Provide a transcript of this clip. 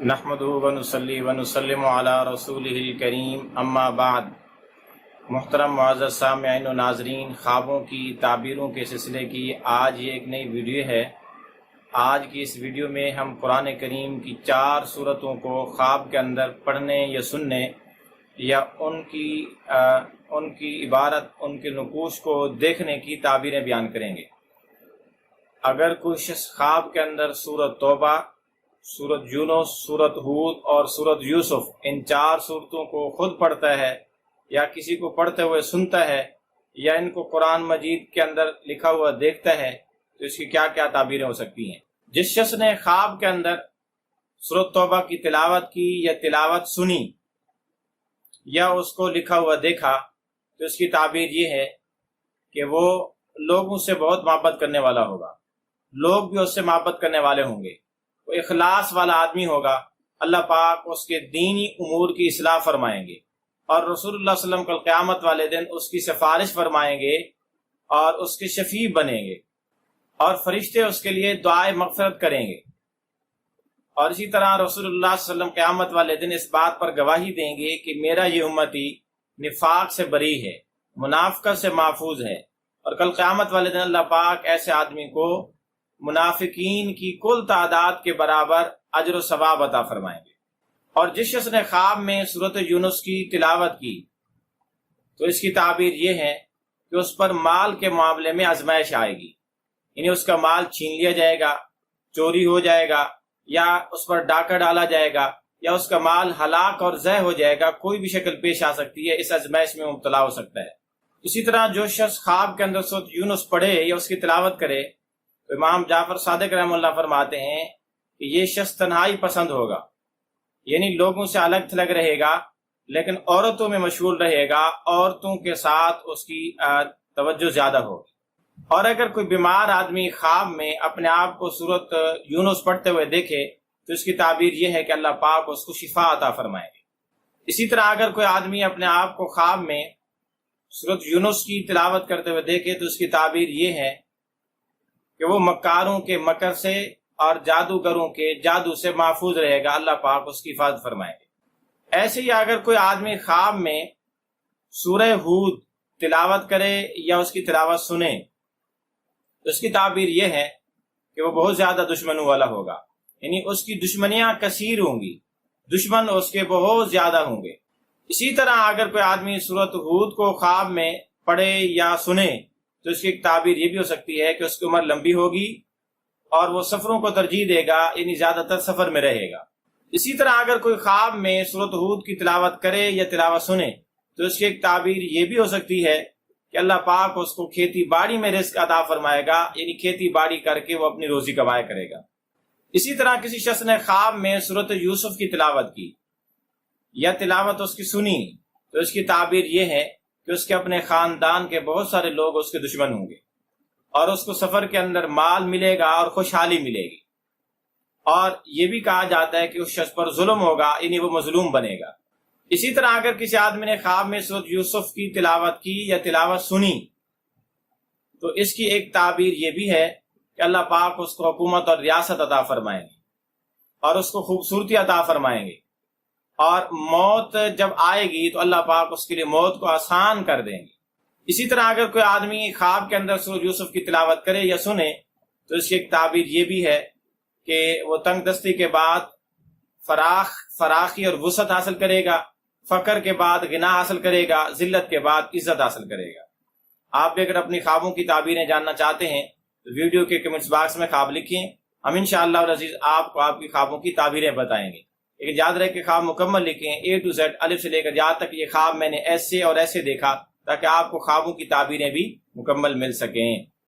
नहमदुहु व नुसल्ली व नुसल्लिमु अला रसूलिहिल करीम अम्मा बाद। मुहतरम मुअज़्ज़ज़ सामिईन व नाज़रीन, ख्वाबों की ताबीरों के सिलसिले की आज ये एक नई वीडियो है। आज की इस वीडियो में हम कुरान करीम की 4 सूरतों को ख्वाब के अंदर पढ़ने या सुनने या उनकी इबारत, उनके नुकूश को देखने की ताबीरें बयान करेंगे। अगर कोई शख्स ख्वाब के अंदर सूरत तौबा, सूरत यूनुस, सूरत हूद और सूरत यूसुफ, इन 4 सूरतों को खुद पढ़ता है या किसी को पढ़ते हुए सुनता है या इनको कुरान मजीद के अंदर लिखा हुआ देखता है, तो इसकी क्या क्या ताबीरें हो सकती हैं। जिस शख्स ने ख्वाब के अंदर सूरत तौबा की तिलावत की या तिलावत सुनी या उसको लिखा हुआ देखा, तो इसकी ताबीर ये है कि वो लोगों से बहुत मोहब्बत करने वाला होगा, लोग भी उससे मोहब्बत करने वाले होंगे, वो इखलास वाला आदमी होगा। अल्लाह पाक उसके दीनी उमूर की इस्लाह फरमाएंगे और रसूलुल्लाह सल्लल्लाहु अलैहि वसल्लम कल क़यामत वाले दिन उसकी सिफारिश फरमाएंगे और उसके शफी बनेंगे और फरिश्ते उसके लिए दुआए मग़फ़िरत करेंगे। और इसी तरह रसूलुल्लाह सल्लल्लाहु अलैहि वसल्लम क़यामत वाले दिन इस बात पर गवाही देंगे कि मेरा ये उम्मती निफाक से बरी है, मुनाफ़िक़त से महफूज है। और कल क़यामत वाले दिन अल्लाह पाक ऐसे आदमी को मुनाफिकीन की कुल तादाद के बराबर अजर व सवाब अता फरमाएंगे। और जिस शख्स ने ख्वाब में सूरत यूनुस की तिलावत की, तो इसकी ताबीर ये है कि उस पर माल के मामले में आजमाइश आएगी, यानी उसका माल छीन लिया जाएगा, चोरी हो जाएगा, या उस पर डाका डाला जाएगा, या उसका माल हलाक और ज़य हो जाएगा। कोई भी शक्ल पेश आ सकती है, इस आजमाइश में मुब्तला हो सकता है। इसी तरह जो शख्स ख्वाब के अंदर सूरत यूनुस पढ़े या उसकी तिलावत करे, तो इमाम जाफर सादिक रहमतुल्लाह फरमाते हैं कि ये शख्स तन्हाई पसंद होगा, यानी लोगों से अलग थलग रहेगा, लेकिन औरतों में मशगूल रहेगा, औरतों के साथ उसकी तवज्जो ज्यादा होगी। और अगर कोई बीमार आदमी ख्वाब में अपने आप को सूरत यूनुस पढ़ते हुए देखे, तो इसकी ताबीर यह है कि अल्लाह पाक उसको शिफा अता फरमाएंगे। इसी तरह अगर कोई आदमी अपने आप को ख्वाब में सूरत यूनुस की तिलावत करते हुए देखे, तो उसकी ताबीर यह है कि वो मक्कारों के मकर से और जादूगरों के जादू से महफूज रहेगा, अल्लाह पाक उसकी हिफाजत फरमाएंगे। ऐसे ही अगर कोई आदमी ख्वाब में सूरह हूद तिलावत करे या उसकी तिलावत सुने, तो उसकी ताबीर यह है कि वो बहुत ज्यादा दुश्मनों वाला होगा, यानी उसकी दुश्मनियां कसीर होंगी, दुश्मन उसके बहुत ज्यादा होंगे। इसी तरह अगर कोई आदमी सूरत हूद को ख्वाब में पढ़े या सुने, तो इसकी एक ताबीर ये भी हो सकती है कि उसकी उम्र लंबी होगी और वो सफरों को तरजीह देगा, यानी ज्यादातर सफर में रहेगा। इसी तरह अगर कोई ख्वाब में सूरत हूद की तिलावत करे या तिलावत सुने, तो इसकी एक ताबीर ये भी हो सकती है कि अल्लाह पाक उसको खेती बाड़ी में रिस्क अता फरमाएगा, यानी खेती बाड़ी करके वो अपनी रोजी कमाया करेगा। इसी तरह किसी शख्स ने ख्वाब में सूरत यूसुफ की तिलावत की या तिलावत उसकी सुनी, तो इसकी ताबीर ये है कि उसके अपने खानदान के बहुत सारे लोग उसके दुश्मन होंगे और उसको सफर के अंदर माल मिलेगा और खुशहाली मिलेगी। और ये भी कहा जाता है कि उस शख्स पर जुल्म होगा, यानी वो मजलूम बनेगा। इसी तरह अगर किसी आदमी ने ख्वाब में सूरत यूसुफ की तिलावत की या तिलावत सुनी, तो इसकी एक ताबीर ये भी है कि अल्लाह पाक उसको हुकूमत और रियासत अता फरमाएंगे और उसको खूबसूरती अता फरमाएंगे, और मौत जब आएगी तो अल्लाह पाक उसके लिए मौत को आसान कर देंगे। इसी तरह अगर कोई आदमी ख्वाब के अंदर सूरह यूसुफ की तिलावत करे या सुने, तो इसकी एक ताबीर ये भी है कि वो तंग दस्ती के बाद फराखी और वुसअत हासिल करेगा, फकर के बाद गिना हासिल करेगा, जिल्लत के बाद इज्जत हासिल करेगा। आप भी अगर अपनी ख्वाबों की ताबीरें जानना चाहते हैं, तो वीडियो के कमेंट्स बॉक्स में ख्वाब लिखें, हम इंशाअल्लाह अज़ीज़ आपको आपकी ख्वाबों की ताबीरें बताएंगे। लेकिन याद रहे कि ख्वाब मुकम्मल लिखें, A to Z, अलिफ से लेकर यहाँ तक, ये ख्वाब मैंने ऐसे और ऐसे देखा, ताकि आपको ख्वाबों की ताबीरें भी मुकम्मल मिल सकें।